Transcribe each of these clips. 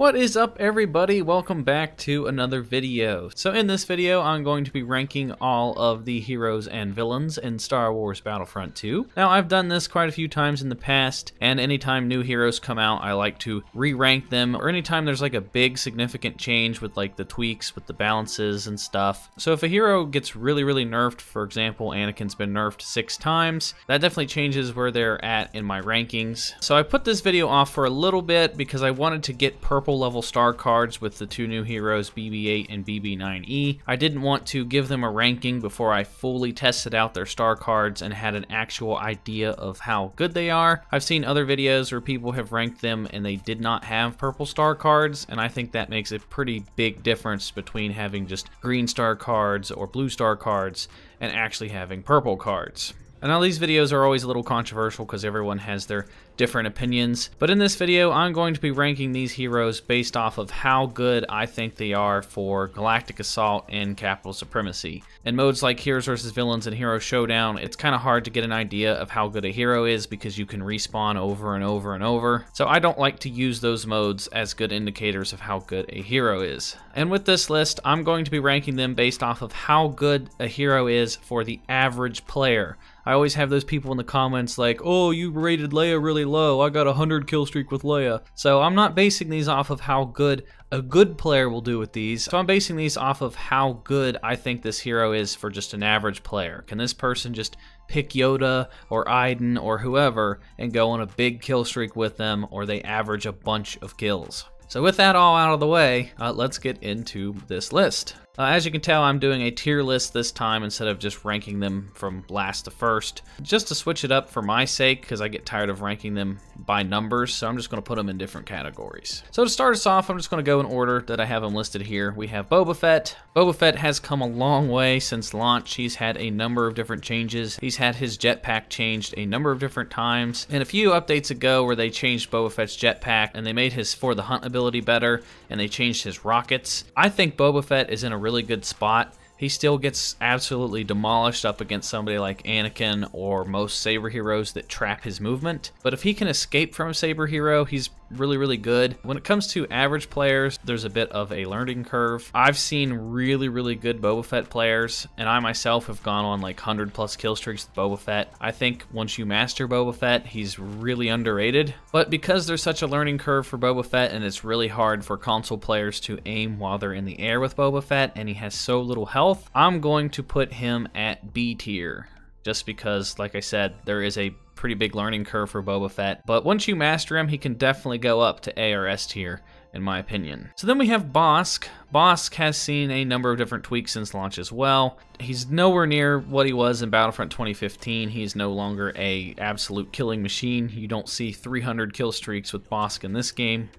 What is up, everybody? Welcome back to another video. So in this video, I'm going to be ranking all of the heroes and villains in Star Wars Battlefront 2. Now, I've done this quite a few times in the past, and anytime new heroes come out, I like to re-rank them, or anytime there's like a big significant change with like the tweaks with the balances and stuff. So if a hero gets really nerfed, for example, Anakin's been nerfed 6 times, that definitely changes where they're at in my rankings. So I put this video off for a little bit because I wanted to get purple level star cards with the 2 new heroes, BB-8 and BB-9E. I didn't want to give them a ranking before I fully tested out their star cards and had an actual idea of how good they are. I've seen other videos where people have ranked them and they did not have purple star cards, and I think that makes a pretty big difference between having just green star cards or blue star cards and actually having purple cards. And now these videos are always a little controversial because everyone has their different opinions, but in this video I'm going to be ranking these heroes based off of how good I think they are for Galactic Assault and Capital Supremacy. In modes like Heroes vs. Villains and Hero Showdown, it's kind of hard to get an idea of how good a hero is because you can respawn over and over and over, so I don't like to use those modes as good indicators of how good a hero is. And with this list, I'm going to be ranking them based off of how good a hero is for the average player. I always have those people in the comments like, oh, you rated Leia really low, I got a 100 kill streak with Leia. So I'm not basing these off of how good a good player will do with these. So I'm basing these off of how good I think this hero is for just an average player. Can this person just pick Yoda or IDEN or whoever and go on a big kill streak with them, or they average a bunch of kills? So with that all out of the way, let's get into this list. As you can tell, I'm doing a tier list this time instead of just ranking them from last to first, just to switch it up for my sake because I get tired of ranking them by numbers, so I'm just going to put them in different categories. So to start us off, I'm just going to go in order that I have them listed here. We have Boba Fett. Boba Fett has come a long way since launch. He's had a number of different changes. He's had his jetpack changed a number of different times, and a few updates ago where they changed Boba Fett's jetpack and they made his For the Hunt ability better, and they changed his rockets. I think Boba Fett is in a really good spot. He still gets absolutely demolished up against somebody like Anakin or most Saber heroes that trap his movement. But if he can escape from a Saber hero, he's really good. When it comes to average players, there's a bit of a learning curve. I've seen really good Boba Fett players, and I myself have gone on like 100+ kill streaks with Boba Fett. I think once you master Boba Fett, he's really underrated. But because there's such a learning curve for Boba Fett, and it's really hard for console players to aim while they're in the air with Boba Fett, and he has so little health, I'm going to put him at B tier. Just because, like I said, there is a pretty big learning curve for Boba Fett, but once you master him, he can definitely go up to A or S tier, in my opinion. So then we have Bossk. Bossk has seen a number of different tweaks since launch as well. He's nowhere near what he was in Battlefront 2015. He's no longer a absolute killing machine. You don't see 300 kill streaks with Bossk in this game.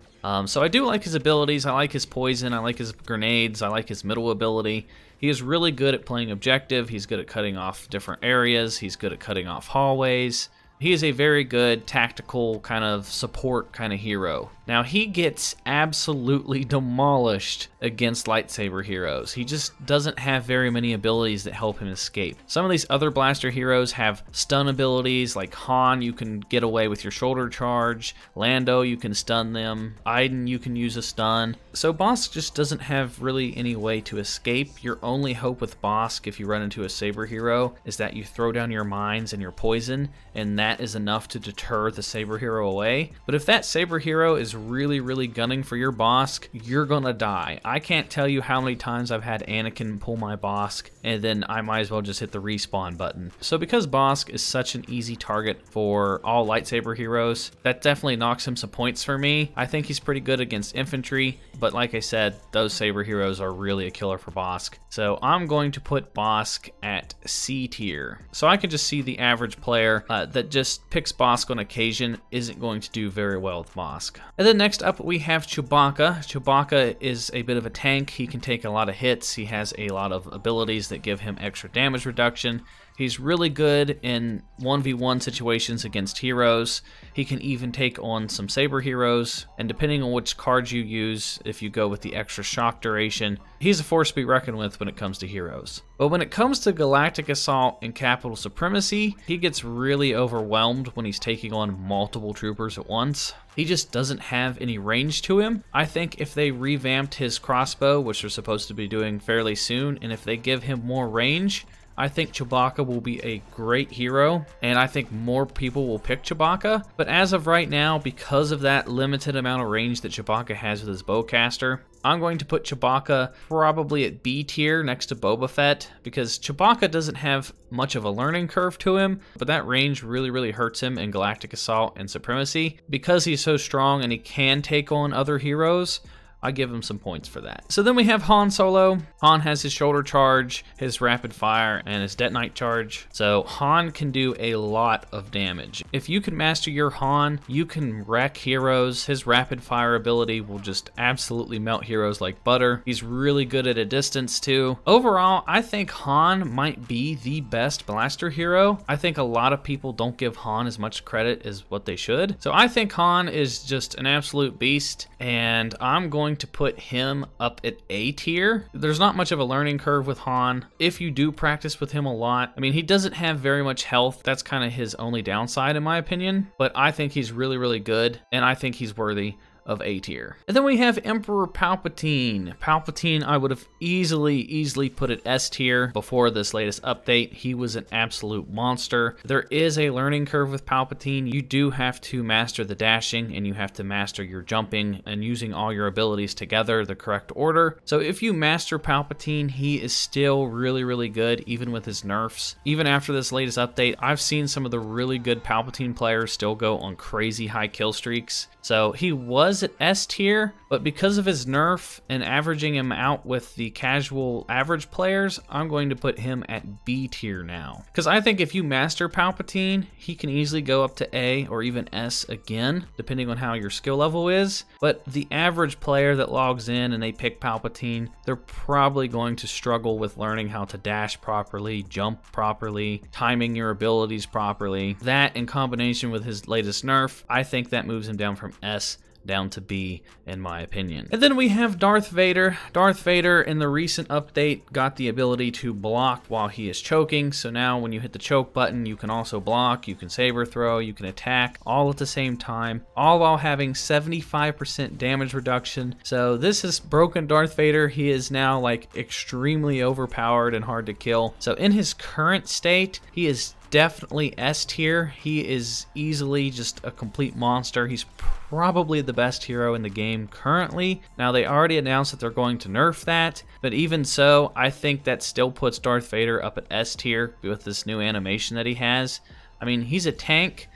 So I do like his abilities. I like his poison, I like his grenades, I like his middle ability. He is really good at playing objective, he's good at cutting off different areas, he's good at cutting off hallways. He is a very good tactical kind of support kind of hero. Now he gets absolutely demolished against lightsaber heroes. He just doesn't have very many abilities that help him escape. Some of these other blaster heroes have stun abilities, like Han, you can get away with your shoulder charge. Lando, you can stun them. IDEN, you can use a stun. So Bossk just doesn't have really any way to escape. Your only hope with Bossk, if you run into a saber hero, is that you throw down your mines and your poison, and that is enough to deter the saber hero away. But if that saber hero is really gunning for your Bossk, you're gonna die. I can't tell you how many times I've had Anakin pull my Bossk, and then I might as well just hit the respawn button. So because Bossk is such an easy target for all lightsaber heroes, that definitely knocks him some points for me. I think he's pretty good against infantry, but like I said, those saber heroes are really a killer for Bossk. So I'm going to put Bossk at C tier. So I can just see the average player that just picks Bossk on occasion isn't going to do very well with Bossk. And then next up we have Chewbacca. Chewbacca is a bit of a tank. He can take a lot of hits. He has a lot of abilities that give him extra damage reduction. He's really good in 1v1 situations against heroes. He can even take on some saber heroes, and depending on which cards you use, if you go with the extra shock duration, he's a force to be reckoned with when it comes to heroes. But when it comes to Galactic Assault and Capital Supremacy, he gets really overwhelmed when he's taking on multiple troopers at once. He just doesn't have any range to him. I think if they revamped his crossbow, which they're supposed to be doing fairly soon, and if they give him more range, I think Chewbacca will be a great hero, and I think more people will pick Chewbacca. But as of right now, because of that limited amount of range that Chewbacca has with his bowcaster, I'm going to put Chewbacca probably at B tier next to Boba Fett, because Chewbacca doesn't have much of a learning curve to him, but that range really hurts him in Galactic Assault and Supremacy. Because he's so strong and he can take on other heroes, I give him some points for that. So then we have Han Solo. Han has his shoulder charge, his rapid fire, and his detonite charge. So Han can do a lot of damage. If you can master your Han, you can wreck heroes. His rapid fire ability will just absolutely melt heroes like butter. He's really good at a distance too. Overall, I think Han might be the best blaster hero. I think a lot of people don't give Han as much credit as what they should. So I think Han is just an absolute beast, and I'm going to put him up at A tier. There's not much of a learning curve with Han. If you do practice with him a lot, I mean, he doesn't have very much health. That's kind of his only downside in my opinion, but I think he's really good, and I think he's worthy of A tier. And then we have Emperor Palpatine. Palpatine, I would have easily put at S tier before this latest update. He was an absolute monster. There is a learning curve with Palpatine. You do have to master the dashing, and you have to master your jumping and using all your abilities together the correct order. So if you master Palpatine, he is still really good, even with his nerfs. Even after this latest update, I've seen some of the really good Palpatine players still go on crazy high kill streaks. So he was at S tier, but because of his nerf and averaging him out with the casual average players, I'm going to put him at B tier now. Because I think if you master Palpatine, he can easily go up to A or even S again, depending on how your skill level is. But the average player that logs in and they pick Palpatine, they're probably going to struggle with learning how to dash properly, jump properly, timing your abilities properly. That in combination with his latest nerf, I think that moves him down from S down to B, in my opinion. And then we have Darth Vader. Darth Vader in the recent update got the ability to block while he is choking. So now when you hit the choke button, you can also block, you can saber throw, you can attack all at the same time, all while having 75% damage reduction. So this has broken Darth Vader. He is now like extremely overpowered and hard to kill. So in his current state, he is definitely S tier. He is easily just a complete monster. He's probably the best hero in the game currently. Now they already announced that they're going to nerf that, but even so, I think that still puts Darth Vader up at S tier with this new animation that he has. I mean, he's a tank.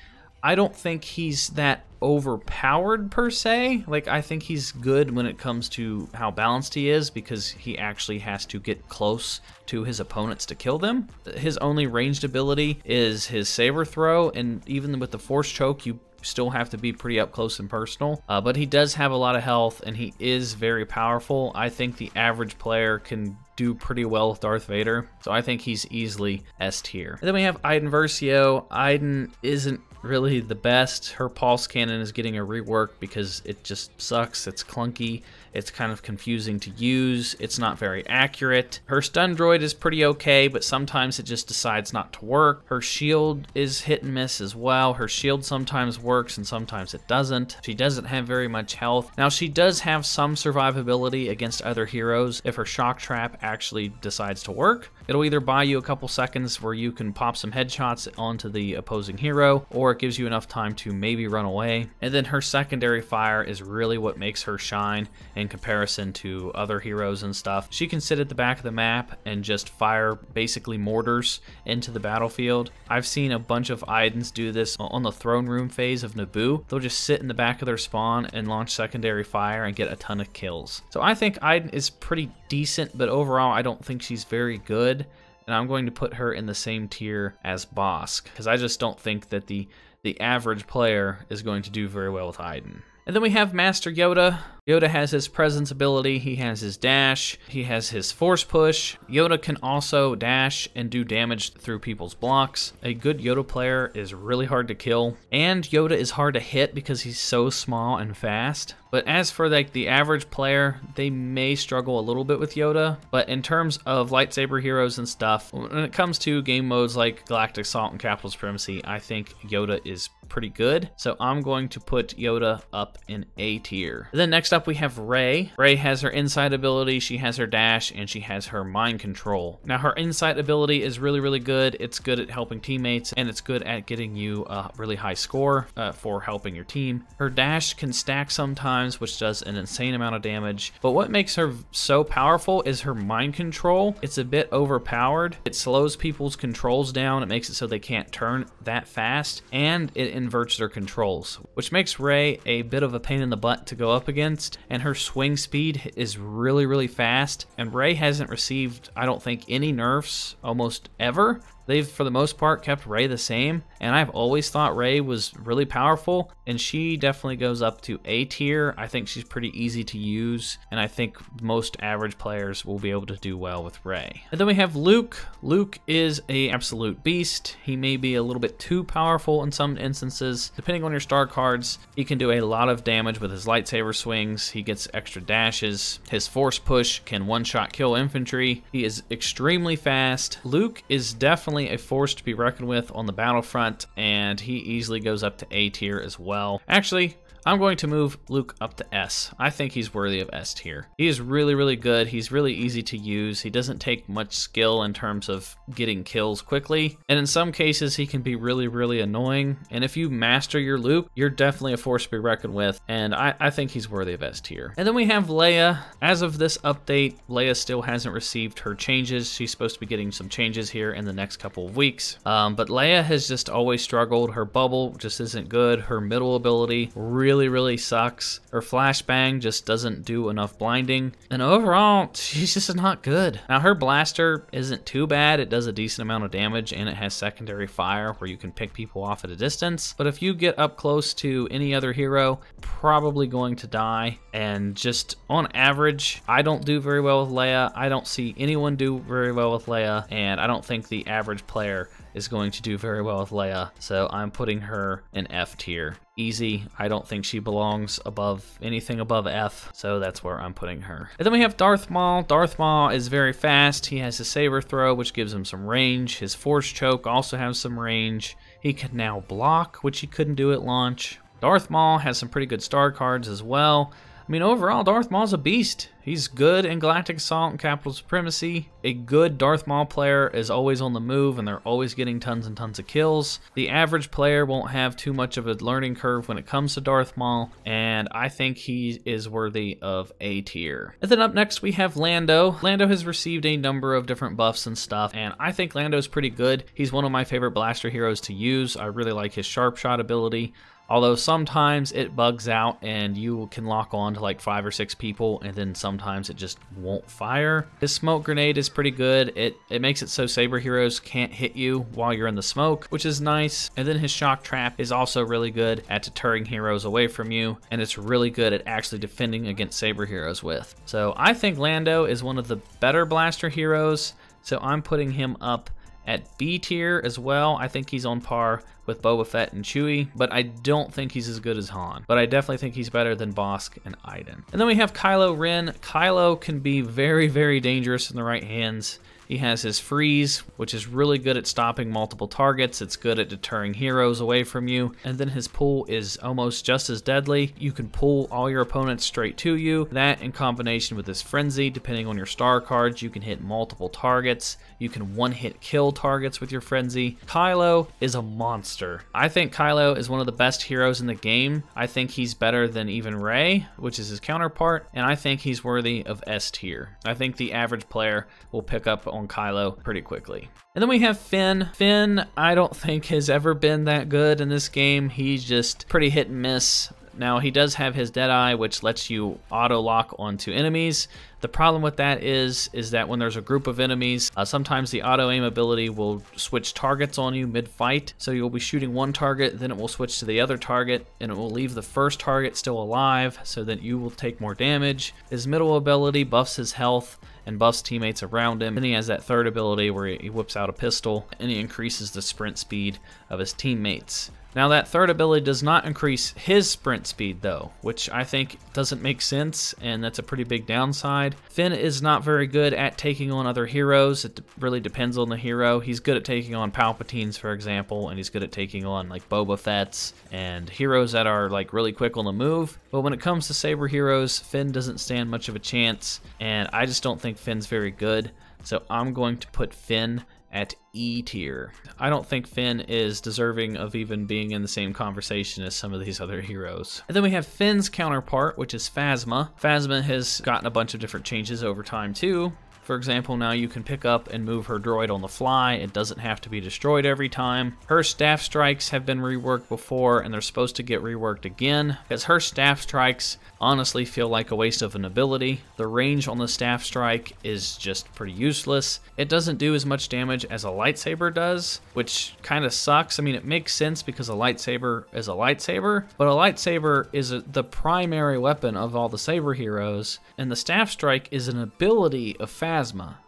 I don't think he's that overpowered per se. Like, I think he's good when it comes to how balanced he is, because he actually has to get close to his opponents to kill them. His only ranged ability is his saber throw, and even with the force choke, you still have to be pretty up close and personal. But he does have a lot of health, and he is very powerful. I think the average player can do pretty well with Darth Vader, so I think he's easily S tier. And then we have IDEN Versio. IDEN isn't really the best. Her pulse cannon is getting a rework because it just sucks. It's clunky. It's kind of confusing to use. It's not very accurate. Her stun droid is pretty okay, but sometimes it just decides not to work. Her shield is hit and miss as well. Her shield sometimes works and sometimes it doesn't. She doesn't have very much health. Now she does have some survivability against other heroes if her shock trap actually decides to work. It'll either buy you a couple seconds where you can pop some headshots onto the opposing hero, or it gives you enough time to maybe run away. And then her secondary fire is really what makes her shine in comparison to other heroes and stuff. She can sit at the back of the map and just fire basically mortars into the battlefield. I've seen a bunch of IDENs do this on the throne room phase of Naboo. They'll just sit in the back of their spawn and launch secondary fire and get a ton of kills. So I think IDEN is pretty decent, but overall I don't think she's very good. And I'm going to put her in the same tier as Bossk, because I just don't think that the average player is going to do very well with IDEN. And then we have Master Yoda. Yoda has his presence ability, he has his dash, he has his force push. Yoda can also dash and do damage through people's blocks. A good Yoda player is really hard to kill, and Yoda is hard to hit because he's so small and fast. But as for like the average player, they may struggle a little bit with Yoda. But in terms of lightsaber heroes and stuff, when it comes to game modes like Galactic Assault and Capital Supremacy, I think Yoda is pretty good. So I'm going to put Yoda up in A tier. Then next up we have Rey. Rey has her insight ability, she has her dash, and she has her mind control. Now her insight ability is really, really good. It's good at helping teammates, and it's good at getting you a really high score for helping your team. Her dash can stack sometimes, which does an insane amount of damage. But what makes her so powerful is her mind control. It's a bit overpowered. It slows people's controls down. It makes it so they can't turn that fast, and it inverts their controls, which makes Rey a bit of a pain in the butt to go up against. And her swing speed is really, really fast. And Rey hasn't received, I don't think, any nerfs almost ever. They've, for the most part, kept Rey the same, and I've always thought Rey was really powerful, and she definitely goes up to A tier. I think she's pretty easy to use, and I think most average players will be able to do well with Rey. And then we have Luke. Luke is an absolute beast. He may be a little bit too powerful in some instances. Depending on your star cards, he can do a lot of damage with his lightsaber swings. He gets extra dashes. His force push can one-shot kill infantry. He is extremely fast. Luke is definitely a force to be reckoned with on the Battlefront, and he easily goes up to A tier as well. Actually, I'm going to move Luke up to S. I think he's worthy of S tier. He is really, really good. He's really easy to use. He doesn't take much skill in terms of getting kills quickly. And in some cases, he can be really, really annoying. And if you master your Luke, you're definitely a force to be reckoned with. And I think he's worthy of S tier. And then we have Leia. As of this update, Leia still hasn't received her changes. She's supposed to be getting some changes here in the next couple of weeks. But Leia has just always struggled. Her bubble just isn't good. Her middle ability really sucks. Her flashbang just doesn't do enough blinding, and overall she's just not good. Now her blaster isn't too bad. It does a decent amount of damage, and it has secondary fire where you can pick people off at a distance. But if you get up close to any other hero, probably going to die. And just on average, I don't do very well with Leia. I don't see anyone do very well with Leia, and I don't think the average player is going to do very well with Leia, so I'm putting her in F tier. Easy. I don't think she belongs above anything above F, so that's where I'm putting her. And then we have Darth Maul. Darth Maul is very fast. He has a saber throw, which gives him some range. His force choke also has some range. He can now block, which he couldn't do at launch. Darth Maul has some pretty good star cards as well. I mean, overall, Darth Maul's a beast. He's good in Galactic Assault and Capital Supremacy. A good Darth Maul player is always on the move, and they're always getting tons and tons of kills. The average player won't have too much of a learning curve when it comes to Darth Maul, and I think he is worthy of A tier. And then up next, we have Lando. Lando has received a number of different buffs and stuff, and I think Lando's pretty good. He's one of my favorite blaster heroes to use. I really like his sharp shot ability. Although sometimes it bugs out and you can lock on to like 5 or 6 people, and then sometimes it just won't fire. His smoke grenade is pretty good. It makes it so saber heroes can't hit you while you're in the smoke, which is nice. And then his shock trap is also really good at deterring heroes away from you, and it's really good at actually defending against saber heroes with. So I think Lando is one of the better blaster heroes, so I'm putting him up at B tier as well. I think he's on par with Boba Fett and Chewie, but I don't think he's as good as Han. But I definitely think he's better than Bossk and IDEN. And then we have Kylo Ren. Kylo can be very, very dangerous in the right hands. He has his freeze, which is really good at stopping multiple targets. It's good at deterring heroes away from you. And then his pull is almost just as deadly. You can pull all your opponents straight to you. That in combination with his frenzy, depending on your star cards, you can hit multiple targets. You can one-hit kill targets with your frenzy. Kylo is a monster. I think Kylo is one of the best heroes in the game. I think he's better than even Rey, which is his counterpart, and I think he's worthy of S tier. I think the average player will pick up on Kylo pretty quickly. And then we have Finn. Finn, I don't think has ever been that good in this game. He's just pretty hit and miss. Now, he does have his Deadeye, which lets you auto-lock onto enemies. The problem with that is that when there's a group of enemies, sometimes the auto-aim ability will switch targets on you mid-fight. So you'll be shooting one target, then it will switch to the other target, and it will leave the first target still alive, so that you will take more damage. His middle ability buffs his health and buffs teammates around him. And he has that third ability where he whips out a pistol, and he increases the sprint speed of his teammates. Now, that third ability does not increase his sprint speed, though, which I think doesn't make sense, and that's a pretty big downside. Finn is not very good at taking on other heroes. It really depends on the hero. He's good at taking on Palpatines, for example, and he's good at taking on, like, Boba Fett's and heroes that are, like, really quick on the move. But when it comes to Saber heroes, Finn doesn't stand much of a chance, and I just don't think Finn's very good. So I'm going to put Finn at E tier. I don't think Finn is deserving of even being in the same conversation as some of these other heroes. And then we have Finn's counterpart, which is Phasma. Phasma has gotten a bunch of different changes over time too. For example, now you can pick up and move her droid on the fly. It doesn't have to be destroyed every time. Her staff strikes have been reworked before, and they're supposed to get reworked again, because her staff strikes honestly feel like a waste of an ability. The range on the staff strike is just pretty useless. It doesn't do as much damage as a lightsaber does, which kind of sucks. I mean, it makes sense because a lightsaber is a lightsaber, but a lightsaber is the primary weapon of all the saber heroes, and the staff strike is an ability of Phasma.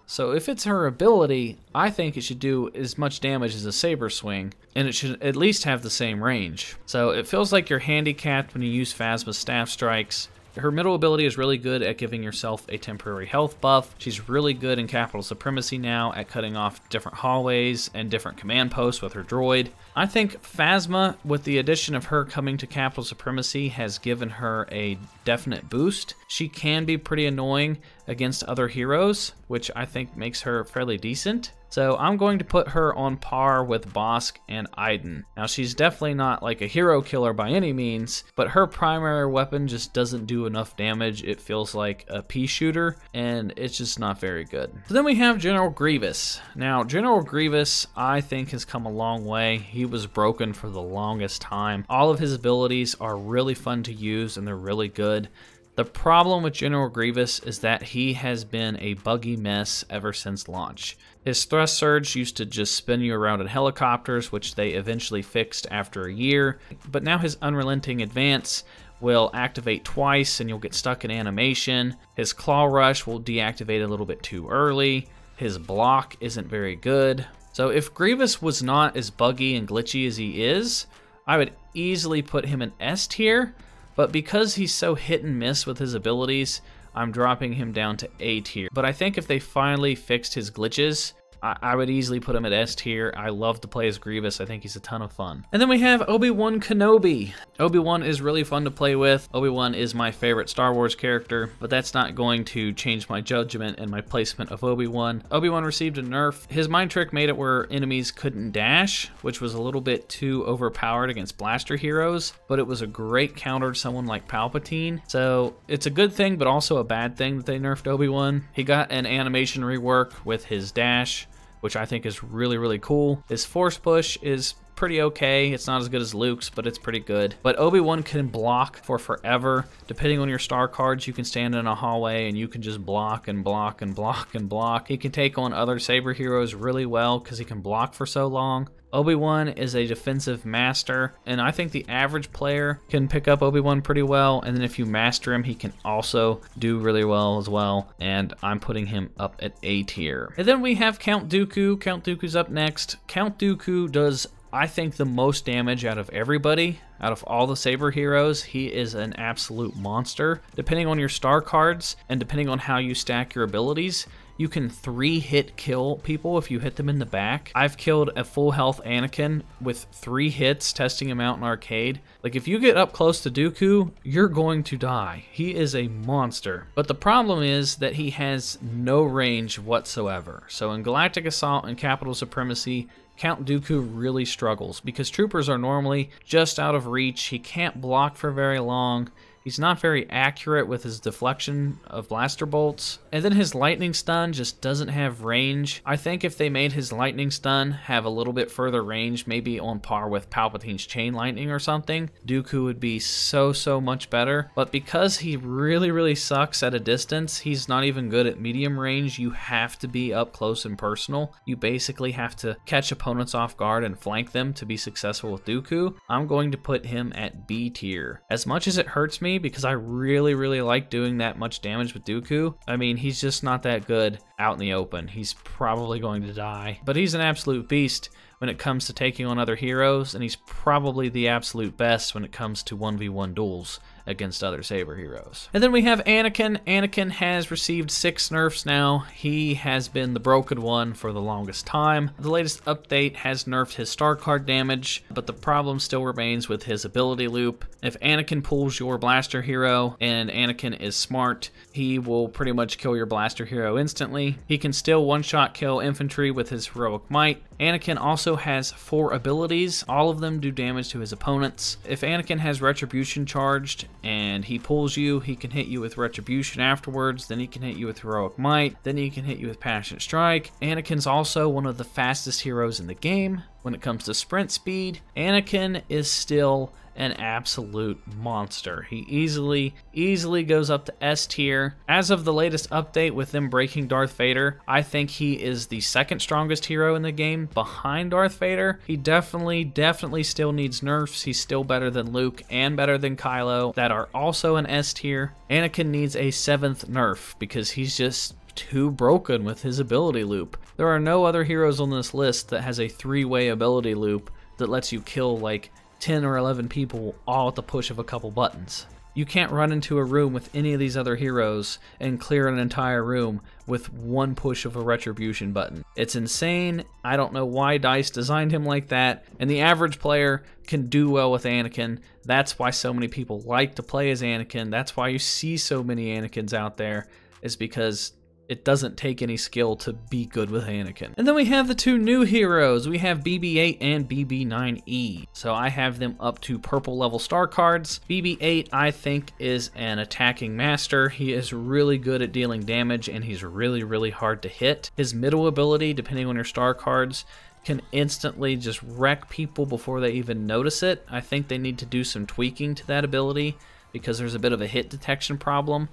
So if it's her ability, I think it should do as much damage as a saber swing, and it should at least have the same range. So it feels like you're handicapped when you use Phasma's staff strikes. Her middle ability is really good at giving yourself a temporary health buff. She's really good in Capital Supremacy now at cutting off different hallways and different command posts with her droid. I think Phasma, with the addition of her coming to Capital Supremacy, has given her a definite boost. She can be pretty annoying against other heroes, which I think makes her fairly decent. So I'm going to put her on par with Bossk and IDEN. Now, she's definitely not like a hero killer by any means, but her primary weapon just doesn't do enough damage. It feels like a pea shooter, and it's just not very good. So then we have General Grievous. Now, General Grievous, I think, has come a long way. He was broken for the longest time. All of his abilities are really fun to use, and they're really good. The problem with General Grievous is that he has been a buggy mess ever since launch. His thrust surge used to just spin you around in helicopters, which they eventually fixed after a year. But now his unrelenting advance will activate twice and you'll get stuck in animation. His claw rush will deactivate a little bit too early. His block isn't very good. So if Grievous was not as buggy and glitchy as he is, I would easily put him in S tier. But because he's so hit and miss with his abilities, I'm dropping him down to A tier. But I think if they finally fixed his glitches, I would easily put him at S tier. I love to play as Grievous. I think he's a ton of fun. And then we have ObiWan Kenobi. Obi-Wan is really fun to play with. Obi-Wan is my favorite Star Wars character, but that's not going to change my judgment and my placement of Obi-Wan. Obi-Wan received a nerf. His mind trick made it where enemies couldn't dash, which was a little bit too overpowered against blaster heroes, but it was a great counter to someone like Palpatine. So it's a good thing, but also a bad thing that they nerfed Obi-Wan. He got an animation rework with his dash, which I think is really, really cool. His force push is pretty okay. It's not as good as Luke's, but it's pretty good. But Obi-Wan can block for forever. Depending on your star cards, you can stand in a hallway and you can just block and block and block and block. He can take on other saber heroes really well because he can block for so long. Obi-Wan is a defensive master, and I think the average player can pick up Obi-Wan pretty well, and then if you master him, he can also do really well as well, and I'm putting him up at A tier. And then we have Count Dooku. Count Dooku's up next. Count Dooku does, I think, the most damage out of everybody. Out of all the saber heroes, he is an absolute monster. Depending on your star cards, and depending on how you stack your abilities, you can 3-hit kill people if you hit them in the back. I've killed a full health Anakin with 3 hits testing him out in arcade. Like, if you get up close to Dooku, you're going to die. He is a monster. But the problem is that he has no range whatsoever. So in Galactic Assault and Capital Supremacy, Count Dooku really struggles because troopers are normally just out of reach. He can't block for very long. He's not very accurate with his deflection of blaster bolts. And then his lightning stun just doesn't have range. I think if they made his lightning stun have a little bit further range, maybe on par with Palpatine's chain lightning or something, Dooku would be so much better. But because he really sucks at a distance, he's not even good at medium range. You have to be up close and personal. You basically have to catch opponents off guard and flank them to be successful with Dooku. I'm going to put him at B tier. As much as it hurts me because I really like doing that much damage with Dooku, I mean, he's just not that good out in the open. He's probably going to die, but he's an absolute beast when it comes to taking on other heroes, and he's probably the absolute best when it comes to 1v1 duels against other Saber heroes. And then we have Anakin. Anakin has received 6 nerfs now. He has been the broken one for the longest time. The latest update has nerfed his star card damage, but the problem still remains with his ability loop. If Anakin pulls your blaster hero and Anakin is smart, he will pretty much kill your blaster hero instantly. He can still one-shot kill infantry with his heroic might. Anakin also has 4 abilities. All of them do damage to his opponents. If Anakin has Retribution charged and he pulls you, he can hit you with Retribution afterwards, then he can hit you with Heroic Might, then he can hit you with Passionate Strike. Anakin's also one of the fastest heroes in the game. When it comes to sprint speed, Anakin is still an absolute monster. He easily goes up to S tier. As of the latest update with them breaking Darth Vader, I think he is the 2nd strongest hero in the game behind Darth Vader. He definitely still needs nerfs. He's still better than Luke and better than Kylo that are also an S tier. Anakin needs a 7th nerf because he's just too broken with his ability loop. There are no other heroes on this list that has a 3-way ability loop that lets you kill like 10 or 11 people all at the push of a couple buttons. You can't run into a room with any of these other heroes and clear an entire room with one push of a Retribution button. It's insane. I don't know why DICE designed him like that, and the average player can do well with Anakin. That's why so many people like to play as Anakin. That's why you see so many Anakins out there, is because it doesn't take any skill to be good with Anakin. And then we have the 2 new heroes. We have BB-8 and BB-9E. So I have them up to purple level star cards. BB-8 I think is an attacking master. He is really good at dealing damage and he's really hard to hit. His middle ability, depending on your star cards, can instantly just wreck people before they even notice it. I think they need to do some tweaking to that ability because there's a bit of a hit detection problem.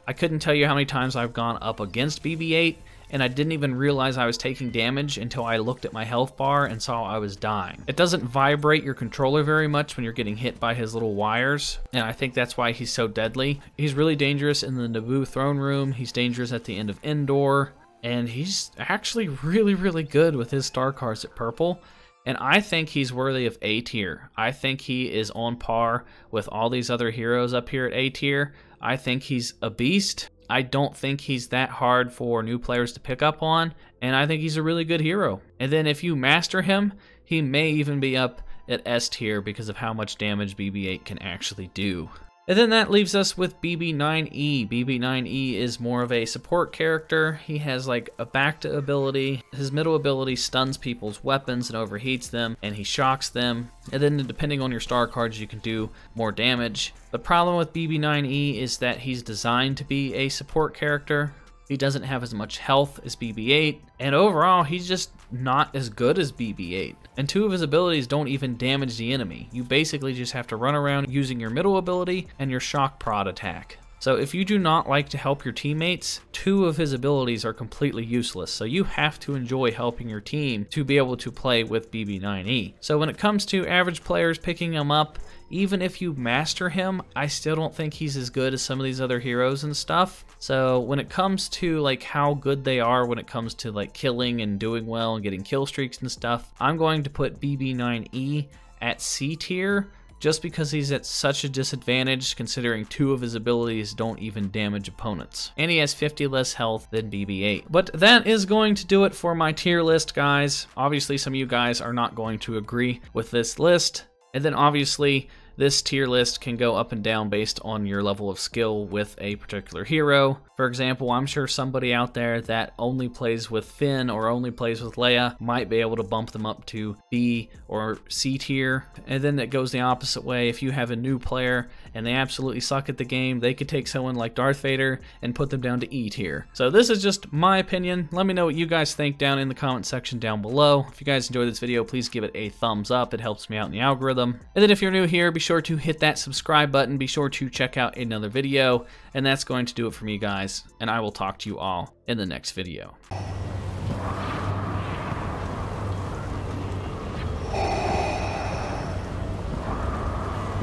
I couldn't tell you how many times I've gone up against BB-8 and I didn't even realize I was taking damage until I looked at my health bar and saw I was dying. It doesn't vibrate your controller very much when you're getting hit by his little wires, and I think that's why he's so deadly. He's really dangerous in the Naboo throne room, he's dangerous at the end of Endor, and he's actually really good with his star cards at purple. And I think he's worthy of A tier. I think he is on par with all these other heroes up here at A tier. I think he's a beast. I don't think he's that hard for new players to pick up on, and I think he's a really good hero. And then if you master him, he may even be up at S tier because of how much damage BB-8 can actually do. And then that leaves us with BB-9E. BB-9E is more of a support character. He has like a Bacta ability. His middle ability stuns people's weapons and overheats them, and he shocks them. And then depending on your star cards, you can do more damage. The problem with BB-9E is that he's designed to be a support character. He doesn't have as much health as BB-8, and overall, he's just not as good as BB-8. And 2 of his abilities don't even damage the enemy. You basically just have to run around using your middle ability and your shock prod attack. So if you do not like to help your teammates, 2 of his abilities are completely useless. So you have to enjoy helping your team to be able to play with BB-9E. So when it comes to average players picking him up, even if you master him, I still don't think he's as good as some of these other heroes and stuff. So when it comes to like how good they are when it comes to like killing and doing well and getting kill streaks and stuff, I'm going to put BB-9E at C tier just because he's at such a disadvantage considering 2 of his abilities don't even damage opponents. And he has 50 less health than BB-8. But that is going to do it for my tier list, guys. Obviously, some of you guys are not going to agree with this list. And then obviously, This tier list can go up and down based on your level of skill with a particular hero. For example, I'm sure somebody out there that only plays with Finn or only plays with Leia might be able to bump them up to B or C tier. And then it goes the opposite way. If you have a new player and they absolutely suck at the game, they could take someone like Darth Vader and put them down to E tier. So this is just my opinion. Let me know what you guys think down in the comment section down below. If you guys enjoyed this video, please give it a thumbs up. It helps me out in the algorithm. And then if you're new here, be sure to hit that subscribe button. Be sure to check out another video. And that's going to do it for me, guys. And I will talk to you all in the next video.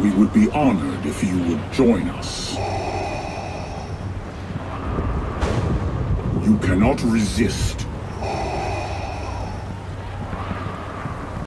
We would be honored if you would join us. You cannot resist